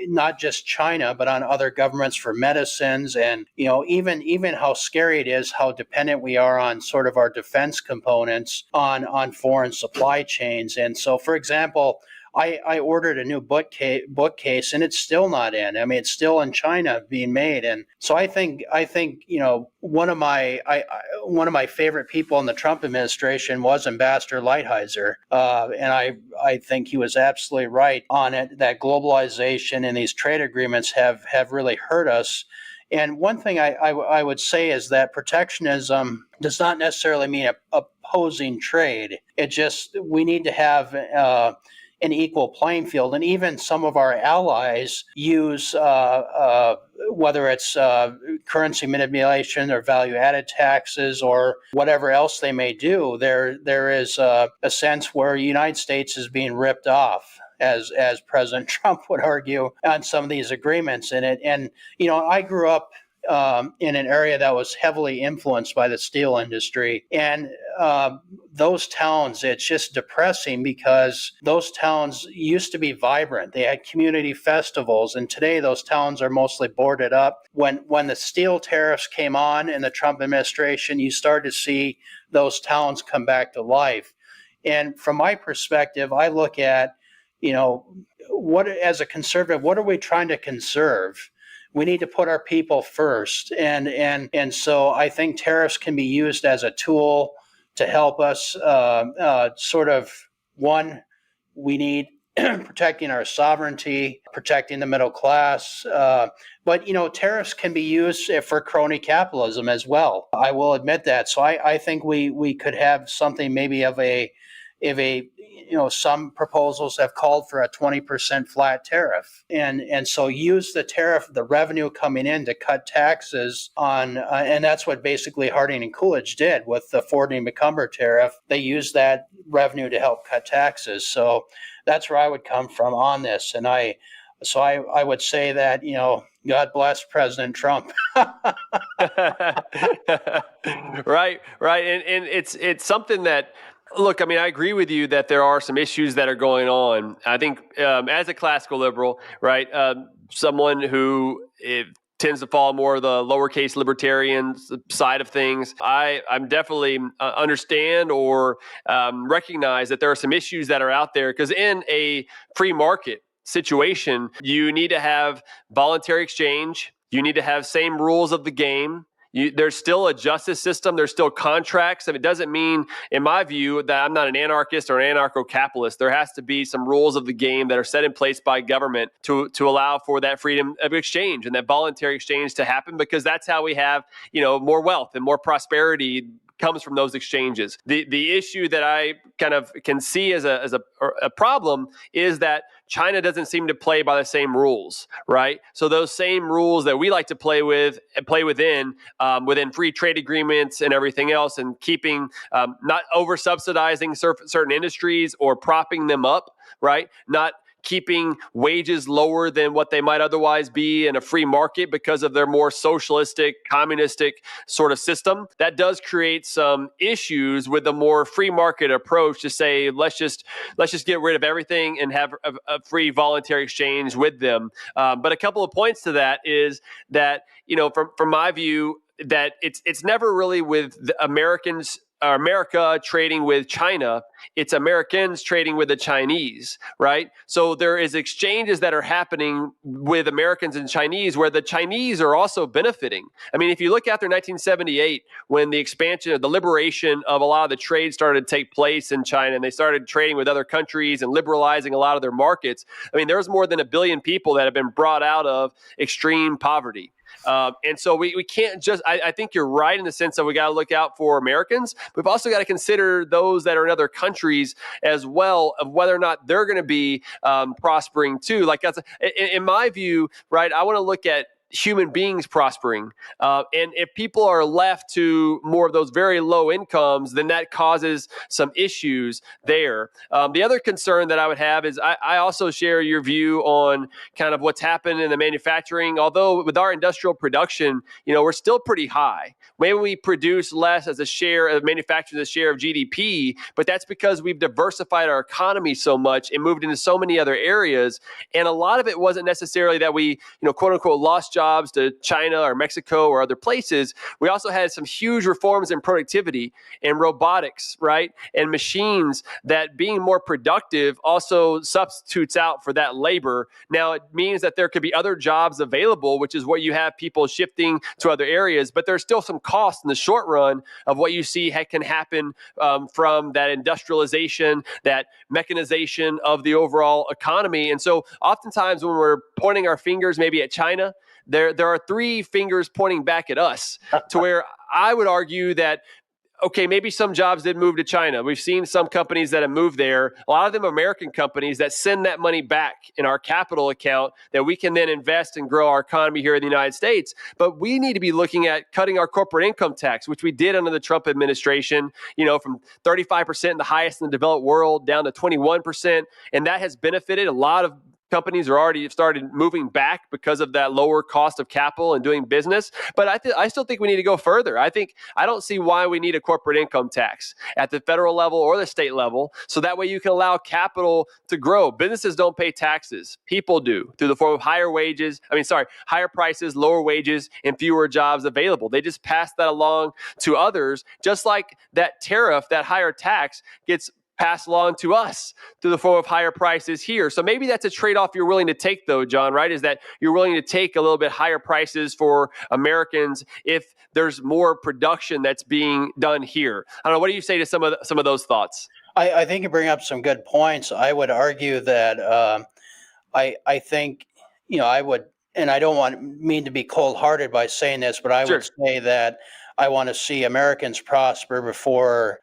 not just China, but on other governments for medicines. And, even how scary it is, how dependent we are on sort of our defense components on foreign supply chains. And so, for example, I ordered a new bookcase and it's still not in. I mean, it's still in China being made. And so I think one of my favorite people in the Trump administration was Ambassador Lighthizer, and I think he was absolutely right on it, that globalization and these trade agreements have really hurt us. And one thing I would say is that protectionism does not necessarily mean opposing trade. It just, we need to have an equal playing field. And even some of our allies use whether it's currency manipulation or value-added taxes or whatever else they may do, there is a sense where the United States is being ripped off, as President Trump would argue, on some of these agreements. And I grew up in an area that was heavily influenced by the steel industry. And those towns, it's just depressing because those towns used to be vibrant. They had community festivals, and today those towns are mostly boarded up. When the steel tariffs came on in the Trump administration, you started to see those towns come back to life. And from my perspective, I look at, what, as a conservative, what are we trying to conserve? We need to put our people first. And so I think tariffs can be used as a tool to help us one, we need protecting our sovereignty, protecting the middle class. But tariffs can be used for crony capitalism as well. I will admit that. So I think we could have something maybe of a some proposals have called for a 20% flat tariff, and so use the tariff, the revenue coming in, to cut taxes on, and that's what basically Harding and Coolidge did with the Fordney-McCumber tariff. They used that revenue to help cut taxes. So that's where I would come from on this, and I would say that God bless President Trump. Right, and it's something that. Look, I mean, I agree with you that there are some issues that are going on. I think as a classical liberal, right, someone who tends to fall more of the lowercase libertarian side of things, I'm definitely understand or recognize that there are some issues that are out there, because in a free market situation, you need to have voluntary exchange. You need to have same rules of the game. There's still a justice system. There's still contracts. And it doesn't mean, in my view, that I'm not an anarchist or an anarcho-capitalist. There has to be some rules of the game that are set in place by government to allow for that freedom of exchange and that voluntary exchange to happen, because that's how we have, more wealth and more prosperity comes from those exchanges. The issue that I kind of can see as a problem is that China doesn't seem to play by the same rules, right? So those same rules that we like to play within free trade agreements and everything else, and keeping not over subsidizing certain industries or propping them up, right? Not keeping wages lower than what they might otherwise be in a free market because of their more socialistic, communistic sort of system. That does create some issues with the more free market approach to say, let's just get rid of everything and have a free voluntary exchange with them. But a couple of points to that is that, from my view, that it's never really with the America trading with China. It's Americans trading with the Chinese, right? So there is exchanges that are happening with Americans and Chinese where the Chinese are also benefiting. I mean, if you look after 1978, when the expansion of the liberation of a lot of the trade started to take place in China, and they started trading with other countries and liberalizing a lot of their markets, I mean, there's more than 1 billion people that have been brought out of extreme poverty. And so we can't just, I think you're right in the sense that we got to look out for Americans. We've also got to consider those that are in other countries as well, of whether or not they're going to be prospering too. Like that's, in my view, right, I want to look at human beings prospering. And if people are left to more of those very low incomes, then that causes some issues there. The other concern that I would have is I also share your view on kind of what's happened in the manufacturing. Although with our industrial production, we're still pretty high. Maybe we produce less as a share of manufacturing, as a share of GDP, but that's because we've diversified our economy so much and moved into so many other areas. And a lot of it wasn't necessarily that we, quote unquote, lost jobs to China or Mexico or other places. We also had some huge reforms in productivity and robotics, right? And machines, that being more productive also substitutes out for that labor. Now, it means that there could be other jobs available, which is what you have people shifting to other areas, but there's still some cost in the short run of what you see can happen from that industrialization, that mechanization of the overall economy. And so oftentimes when we're pointing our fingers maybe at China, there are 3 fingers pointing back at us, to where I would argue that okay, maybe some jobs did move to China. We've seen some companies that have moved there. A lot of them American companies that send that money back in our capital account that we can then invest and grow our economy here in the United States. But we need to be looking at cutting our corporate income tax, which we did under the Trump administration, from 35%, the highest in the developed world, down to 21%. And that has benefited a lot of companies are already started moving back because of that lower cost of capital and doing business. But I still think we need to go further. I don't see why we need a corporate income tax at the federal level or the state level. So that way you can allow capital to grow. Businesses don't pay taxes. People do through the form of higher prices, lower wages, and fewer jobs available. They just pass that along to others, just like that tariff, that higher tax gets passed along to us through the form of higher prices here. So maybe that's a trade-off you're willing to take, though, John, right? Is that you're willing to take a little bit higher prices for Americans if there's more production that's being done here. I don't know. What do you say to some of those thoughts? I think you bring up some good points. I would argue that I think, I would, and I don't mean to be cold-hearted by saying this, but I Sure. would say that I want to see Americans prosper before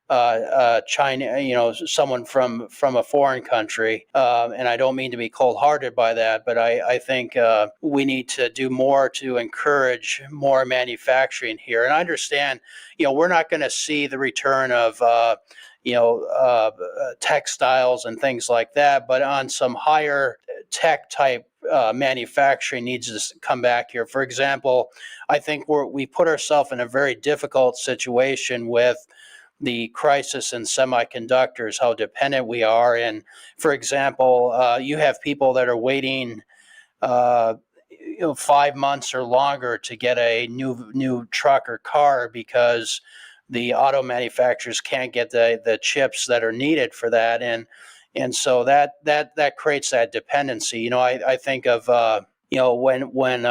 China, someone from a foreign country. And I don't mean to be cold-hearted by that, but I think we need to do more to encourage more manufacturing here. And I understand, we're not going to see the return of textiles and things like that, but on some higher tech type manufacturing needs to come back here. For example, I think we put ourselves in a very difficult situation with the crisis in semiconductors, how dependent we are. And for example, you have people that are waiting 5 months or longer to get a new truck or car because the auto manufacturers can't get the chips that are needed for that, and so that creates that dependency. I think of when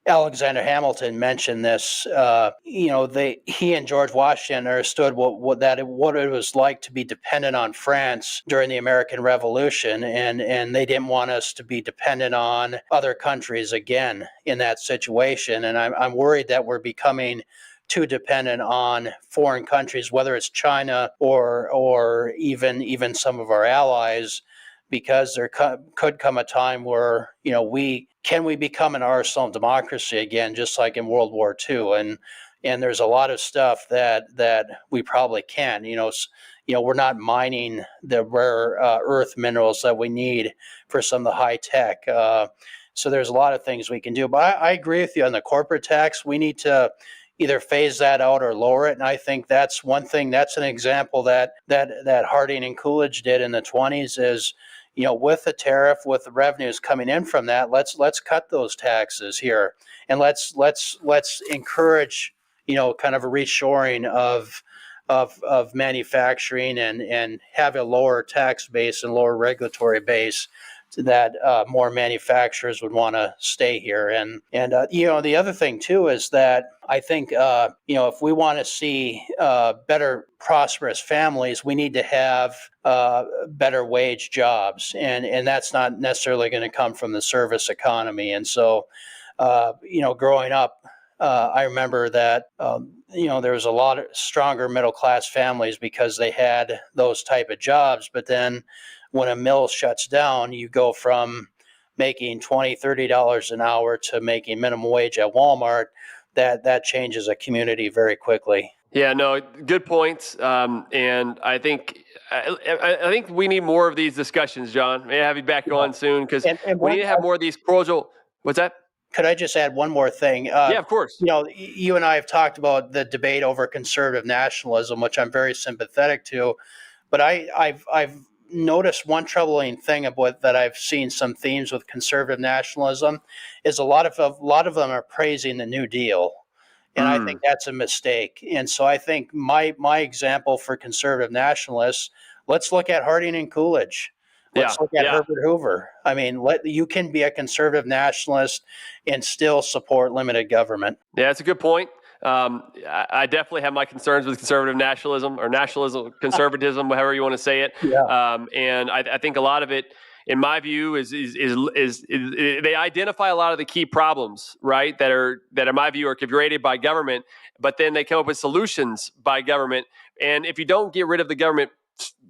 Alexander Hamilton mentioned this. He and George Washington understood what it was like to be dependent on France during the American Revolution, and they didn't want us to be dependent on other countries again in that situation. And I'm worried that we're becoming too dependent on foreign countries, whether it's China or even some of our allies, because there could come a time where we become an arsenal democracy again, just like in World War II, and there's a lot of stuff that we probably can. We're not mining the rare earth minerals that we need for some of the high tech. So there's a lot of things we can do. But I agree with you on the corporate tax. We need to either phase that out or lower it. And I think that's one thing. That's an example that Harding and Coolidge did in the 20s is, with the tariff, with the revenues coming in from that, let's cut those taxes here, and let's encourage, kind of a reshoring of manufacturing and have a lower tax base and lower regulatory base that more manufacturers would want to stay here. And the other thing too is that I think if we want to see better prosperous families, we need to have better wage jobs, and that's not necessarily going to come from the service economy. And so growing up, I remember that there was a lot of stronger middle class families because they had those type of jobs. But then when a mill shuts down, you go from making $20-$30 an hour to making minimum wage at Walmart. That changes a community very quickly. Yeah, no, good points. And I think we need more of these discussions, John. May I have you back on soon, because we need to have more of these cordial. What's that? Could I just add one more thing? Yeah, of course. You and I have talked about the debate over conservative nationalism, which I'm very sympathetic to. But I've noticed one troubling thing about that I've seen some themes with conservative nationalism is a lot of them are praising the New Deal. And I think that's a mistake. And so I think my example for conservative nationalists, let's look at Harding and Coolidge. Let's look at Herbert Hoover. I mean, you can be a conservative nationalist and still support limited government. Yeah, that's a good point. I definitely have my concerns with conservative nationalism or conservatism, however you want to say it. Yeah. And I think a lot of it in my view, is they identify a lot of the key problems, right? That in my view are created by government, but then they come up with solutions by government. And if you don't get rid of the government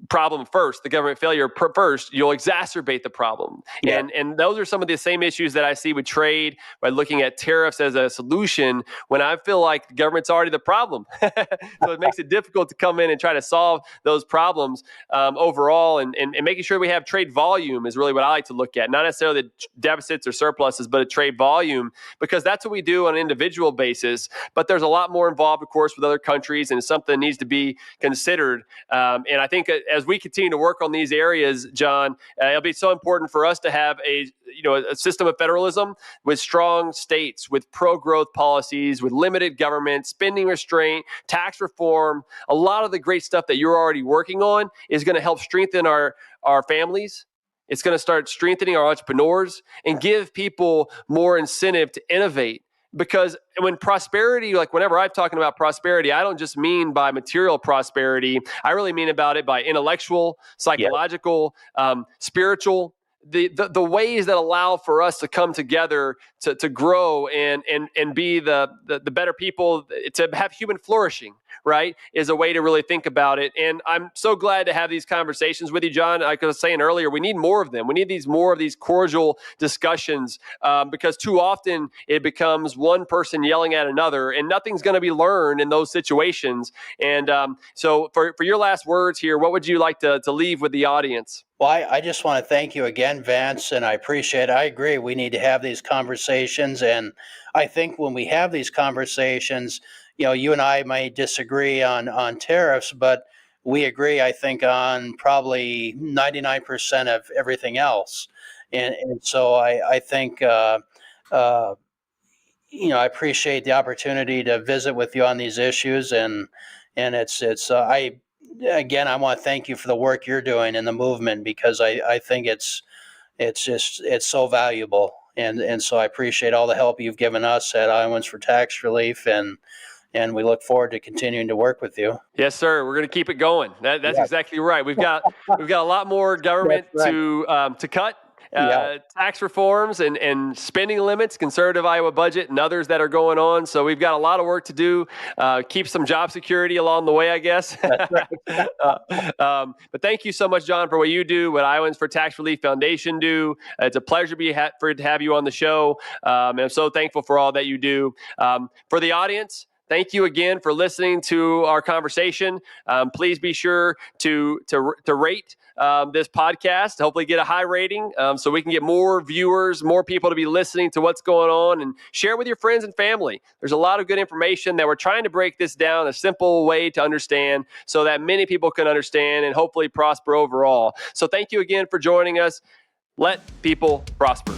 problem first, the government failure first, you'll exacerbate the problem. Yeah. And those are some of the same issues that I see with trade by looking at tariffs as a solution when I feel like the government's already the problem. So it makes it difficult to come in and try to solve those problems overall. And making sure we have trade volume is really what I like to look at, not necessarily the deficits or surpluses, but a trade volume, because that's what we do on an individual basis. But there's a lot more involved, of course, with other countries, and it's something that needs to be considered. And I think as we continue to work on these areas, John, it'll be so important for us to have a system of federalism with strong states, with pro-growth policies, with limited government, spending restraint, tax reform. A lot of the great stuff that you're already working on is going to help strengthen our families. It's going to start strengthening our entrepreneurs and give people more incentive to innovate. Because when prosperity, like whenever I'm talking about prosperity, I don't just mean by material prosperity. I really mean about it by intellectual, psychological, spiritual, the ways that allow for us to come together to grow and be the better people, to have human flourishing, right, is a way to really think about it. And I'm so glad to have these conversations with you, John. Like I was saying earlier, we need more of them. We need more of these cordial discussions because too often it becomes one person yelling at another, and nothing's going to be learned in those situations. And so for your last words here, what would you like to leave with the audience? Well, I just want to thank you again, Vance, and I appreciate it. I agree. We need to have these conversations. And I think when we have these conversations, you and I may disagree on tariffs, but we agree, I think, on probably 99% of everything else. And so I think, I appreciate the opportunity to visit with you on these issues. And I want to thank you for the work you're doing in the movement, because I think it's so valuable. And so I appreciate all the help you've given us at Iowans for Tax Relief, and we look forward to continuing to work with you. Yes, sir. We're going to keep it going. That's exactly right. We've got a lot more government to cut. Tax reforms and spending limits, conservative Iowa budget, and others that are going on. So we've got a lot of work to do. Keep some job security along the way, I guess. That's right. But thank you so much, John, for what you do, what Iowans for Tax Relief Foundation do. It's a pleasure to have you on the show. And I'm so thankful for all that you do. For the audience, thank you again for listening to our conversation. Please be sure to rate this podcast, hopefully get a high rating so we can get more viewers, more people to be listening to what's going on, and share with your friends and family. There's a lot of good information that we're trying to break this down a simple way to understand so that many people can understand and hopefully prosper overall. So thank you again for joining us. Let people prosper.